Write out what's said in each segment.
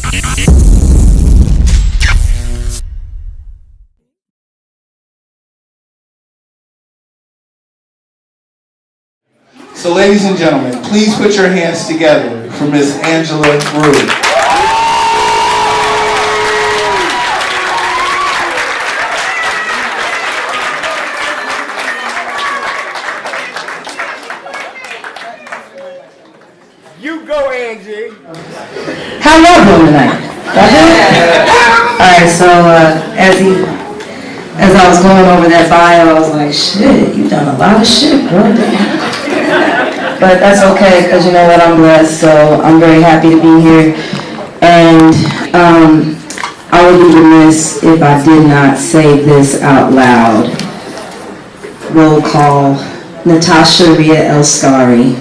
So ladies and gentlemen, please put your hands together for Miss Angela Roux. You go, Angie. How y'all doing tonight? Alright, so as I was going over that bio, I was like, shit, you've done a lot of shit, girl, damn. But that's okay, because you know what, I'm blessed, so I'm very happy to be here. And I would be remiss if I did not say this out loud. Roll call: Natasha Ria Elskari,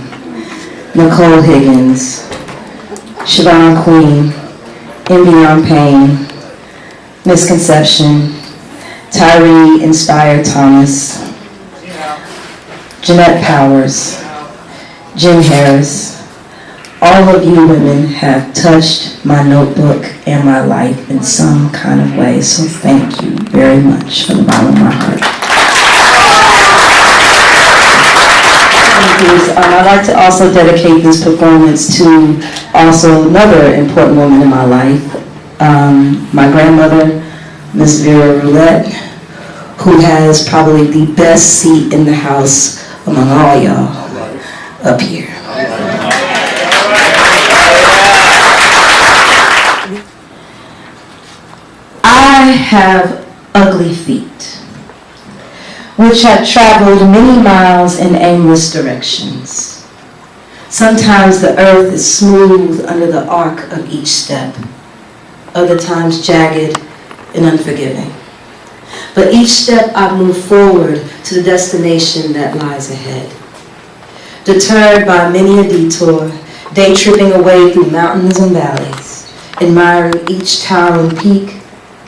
Nicole Higgins, Siobhan Queen, Beyond Pain, Misconception, Tyree Inspired Thomas, Jeanette Powers, Jim Harris. All of you women have touched my notebook and my life in some kind of way, so thank you very much from the bottom of my heart. I'd like to also dedicate this performance to also another important woman in my life, my grandmother, Miss Vera Roulette, who has probably the best seat in the house among all y'all up here. I have ugly feet, which have traveled many miles in aimless directions. Sometimes the earth is smooth under the arc of each step, other times jagged and unforgiving. But each step I move forward to the destination that lies ahead. Deterred by many a detour, day tripping away through mountains and valleys, admiring each towering peak,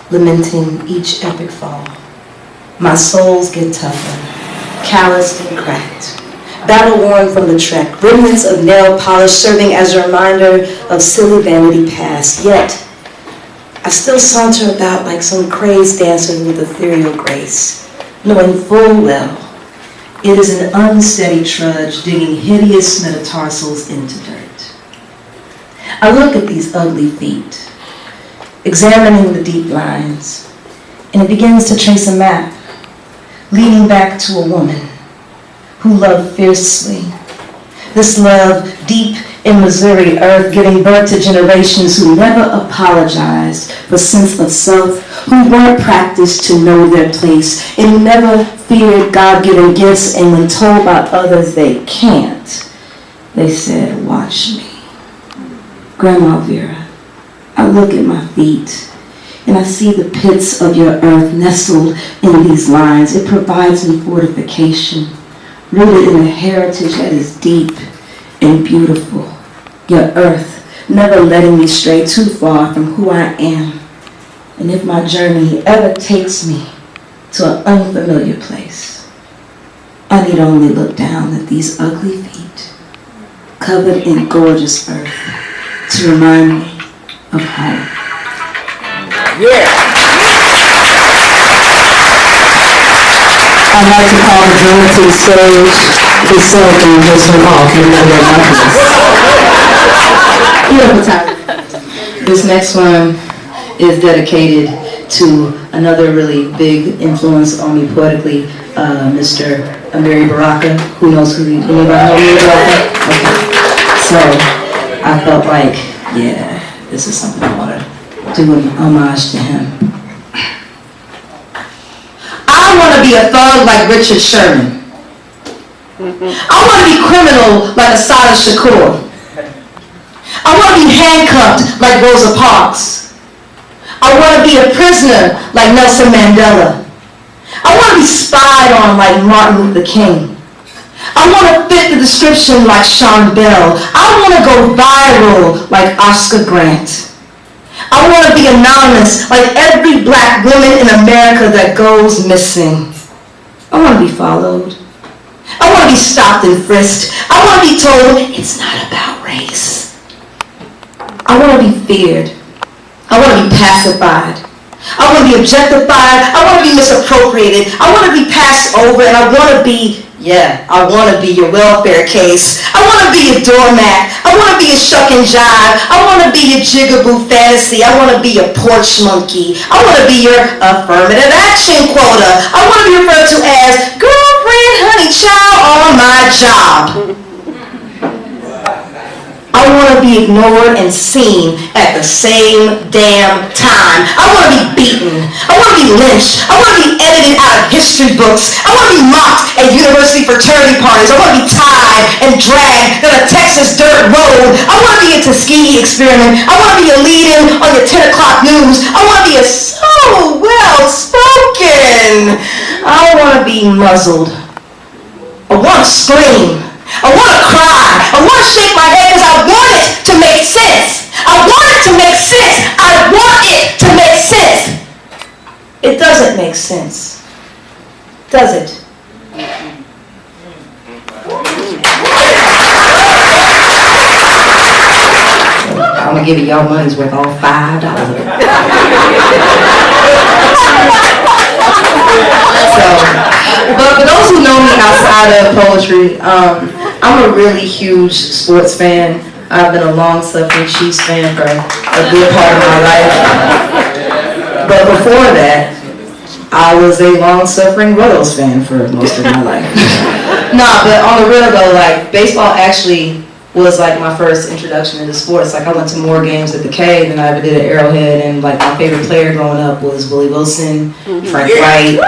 lamenting each epic fall. My soles get tougher, calloused and cracked, battle-worn from the trek, remnants of nail polish serving as a reminder of silly vanity past. Yet, I still saunter about like some crazed dancer with ethereal grace, knowing full well it is an unsteady trudge digging hideous metatarsals into dirt. I look at these ugly feet, examining the deep lines, and it begins to trace a map, leading back to a woman who loved fiercely. This love deep in Missouri earth, giving birth to generations who never apologized for sense of self, who weren't practiced to know their place, and who never feared God-given gifts, and when told by others they can't, they said, watch me. Grandma Vera, I look at my feet, and I see the pits of your earth nestled in these lines. It provides me fortification, rooted in a heritage that is deep and beautiful. Your earth, never letting me stray too far from who I am. And if my journey ever takes me to an unfamiliar place, I need only look down at these ugly feet, covered in gorgeous earth, to remind me of home. Yeah. I'd like to call the drummer to the stage, himself and just him off. Beautiful time. This next one is dedicated to another really big influence on me poetically, Mr. Amiri Baraka. Who knows who anybody know Amiri Baraka? Okay. So I felt like, yeah, this is something I want to do an homage to him. I want to be a thug like Richard Sherman. I want to be criminal like Assata Shakur. I want to be handcuffed like Rosa Parks. I want to be a prisoner like Nelson Mandela. I want to be spied on like Martin Luther King. I want to fit the description like Sean Bell. I want to go viral like Oscar Grant. I want to be anonymous like every black woman in America that goes missing. I want to be followed. I want to be stopped and frisked. I want to be told it's not about race. I want to be feared I want to be pacified. I want to be objectified. I want to be misappropriated. I want to be passed over, and I want to be, I want to be your welfare case. I want to be your doormat. I want to be your shuck and jive. I want to be your jigaboo fantasy. I want to be your porch monkey. I want to be your affirmative action quota. I want to be referred to as girlfriend, honey, child on my job. I want to be ignored and seen at the same damn time. I want to be beaten. I want to be lynched. I want to be edited out of history books. I want to be mocked at university fraternity parties. I want to be tied and dragged down a Texas dirt road. I want to be a Tuskegee experiment. I want to be a lead-in on your 10 o'clock news. I want to be so well-spoken. I want to be muzzled. I want to scream. I want to cry. I want to shake my head because I want it to make sense. I want it to make sense. I want it to make sense. It doesn't make sense, does it? I'm going to give you y'all money's worth, all $5 of it. But for those who know me outside of poetry, I'm a really huge sports fan. I've been a long-suffering Chiefs fan for a good part of my life. But before that, I was a long-suffering Royals fan for most of my life. Nah, but on the real though, like, baseball actually was like my first introduction into sports. Like, I went to more games at the K than I ever did at Arrowhead, and like my favorite player growing up was Willie Wilson, Frank Wright.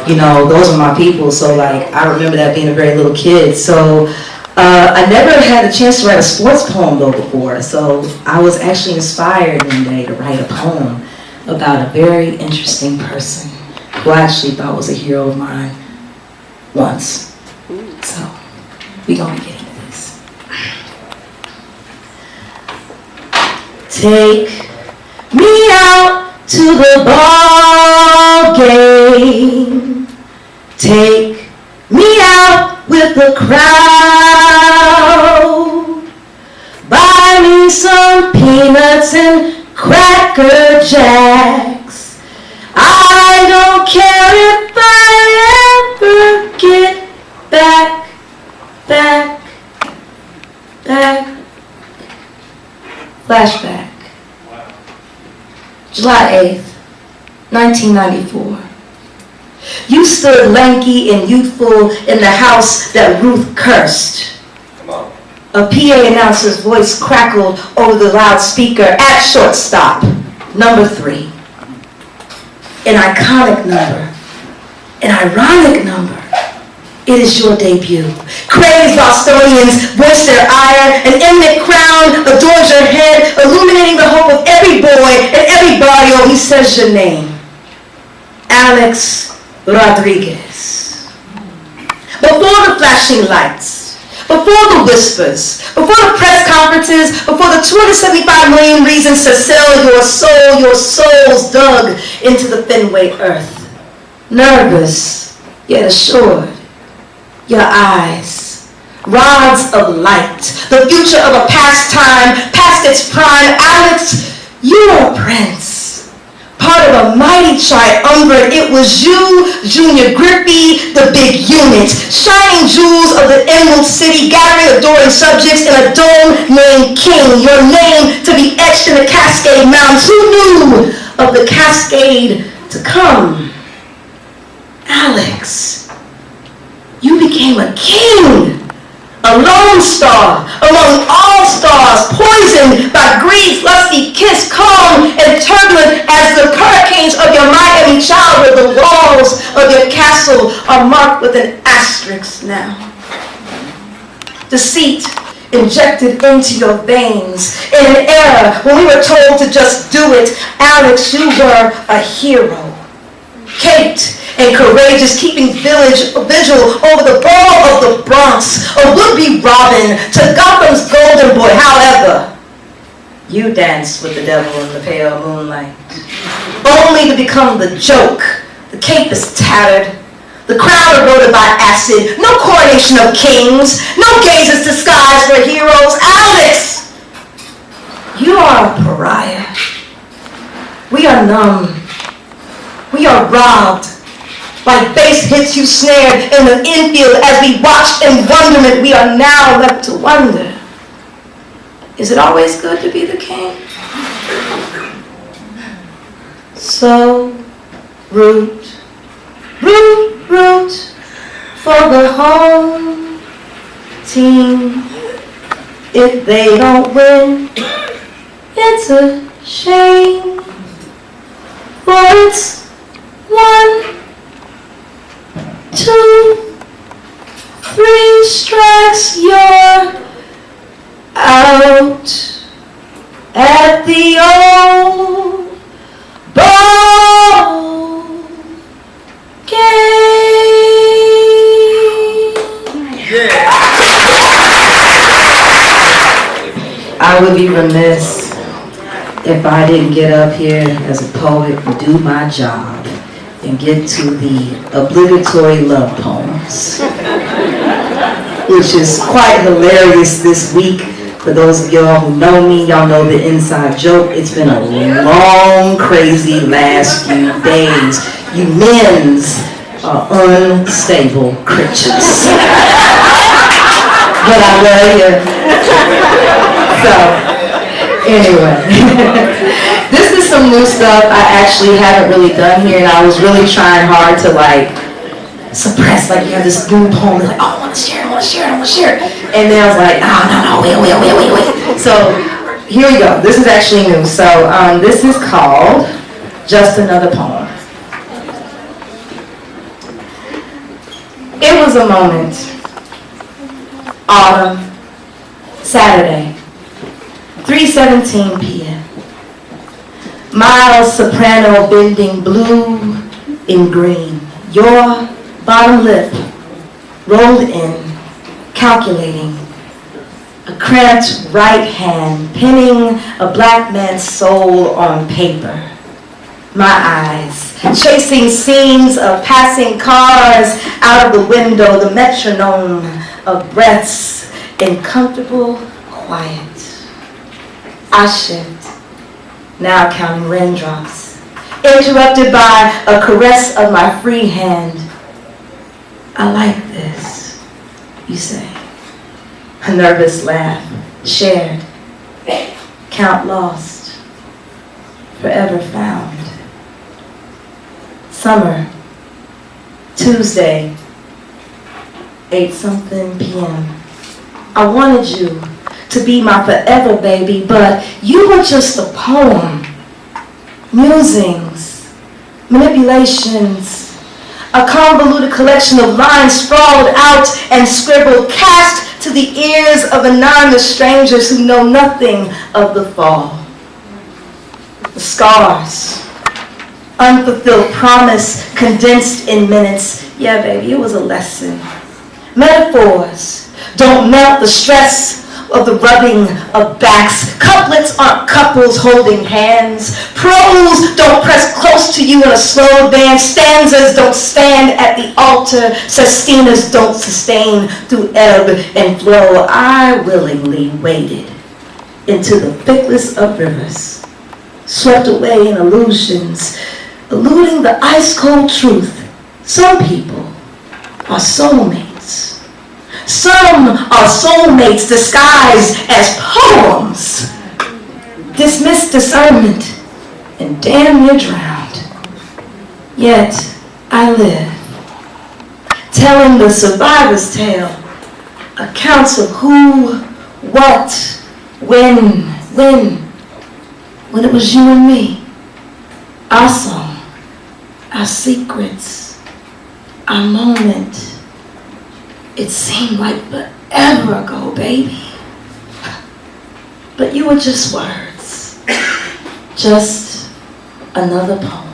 You know, those were my people. So like, I remember that being a very little kid. So I never had a chance to write a sports poem though before. So I was actually inspired one day to write a poem about a very interesting person who I actually thought was a hero of mine once. So we're gonna get into this. Take me out to the ball game. Take me out with the crowd. Buy me some peanuts and Cracker Jacks. I don't care if I ever get back. Flashback. July 8th, 1994. You stood lanky and youthful in the house that Ruth cursed. A PA announcer's voice crackled over the loudspeaker at shortstop. Number 3. An iconic number. An ironic number. It is your debut. Crazed Bostonians voice their ire. An eminent crown adorns your head, illuminating the hope of every boy and every barrio. He says your name. Alex Rodriguez. Before the flashing lights, before the whispers, before the press conferences, before the 275 million reasons to sell your souls dug into the Fenway earth. Nervous, yet assured. Your eyes, rods of light, the future of a pastime, past its prime. Alex, you are a prince, part of a mighty triumvirate. It was you, Junior Griffey, the big unit, shining jewels of the Emerald City, gathering adoring subjects in a dome named King. Your name to be etched in the Cascade Mountains. Who knew of the cascade to come? Alex, you became a king, a lone star among all stars, poisoned by greed's lusty kiss, calm and turbulent as the hurricanes of your Miami childhood. The walls of your castle are marked with an asterisk now. Deceit injected into your veins in an era when we were told to just do it. Alex, you were a hero, caped and courageous, keeping vigil over the ball of the Bronx, a would-be Robin to Gotham's golden boy. However, you danced with the devil in the pale moonlight, only to become the joke. The cape is tattered, the crown eroded by acid, no coronation of kings, no gazes disguised for heroes. Alex, you are a pariah. are numb. We are robbed. Like bass hits you snared in the infield as we watched in wonderment, we are now left to wonder. Is it always good to be the king? So, root for the home team. If they don't win, it's a shame. For it's 1, 2, 3 strikes, you're out at the old ball game. I would be remiss if I didn't get up here as a poet and do my job and get to the obligatory love poems, which is quite hilarious this week. For those of y'all who know me, y'all know the inside joke. It's been a long, crazy last few days. You men's are unstable creatures. But I love you. So, anyway, this is some new stuff I actually haven't really done here, and I was really trying hard to suppress, you have this new poem, oh, I want to share it. And then I was like, oh, no, wait. So, here we go. This is actually new. So, this is called Just Another Poem. It was a moment. Autumn, Saturday, 3:17 p.m. Mild soprano bending blue in green. Your bottom lip rolled in, calculating. A cramped right hand penning a black man's soul on paper. My eyes chasing scenes of passing cars out of the window, the metronome of breaths in comfortable quiet. I shift, now counting raindrops, interrupted by a caress of my free hand. I like this, you say. A nervous laugh, shared, count lost, forever found. Summer, Tuesday, 8-something p.m. I wanted you to be my forever baby, but you were just a poem. Musings, manipulations, a convoluted collection of lines sprawled out and scribbled, cast to the ears of anonymous strangers who know nothing of the fall. The scars, unfulfilled promise condensed in minutes. Yeah, baby, it was a lesson. Metaphors don't melt the stress of the rubbing of backs. Couplets aren't couples holding hands. Prose don't press close to you in a slow dance. Stanzas don't stand at the altar. Sestinas don't sustain through ebb and flow. I willingly waded into the thickless of rivers, swept away in illusions, eluding the ice-cold truth. Some people are soulmates. Some are soulmates disguised as poems. Dismissed discernment and damn near drowned. Yet I live, telling the survivor's tale, accounts of who, what, when it was you and me. Our song, our secrets, our moment. It seemed like forever ago, baby. But you were just words. Just another poem.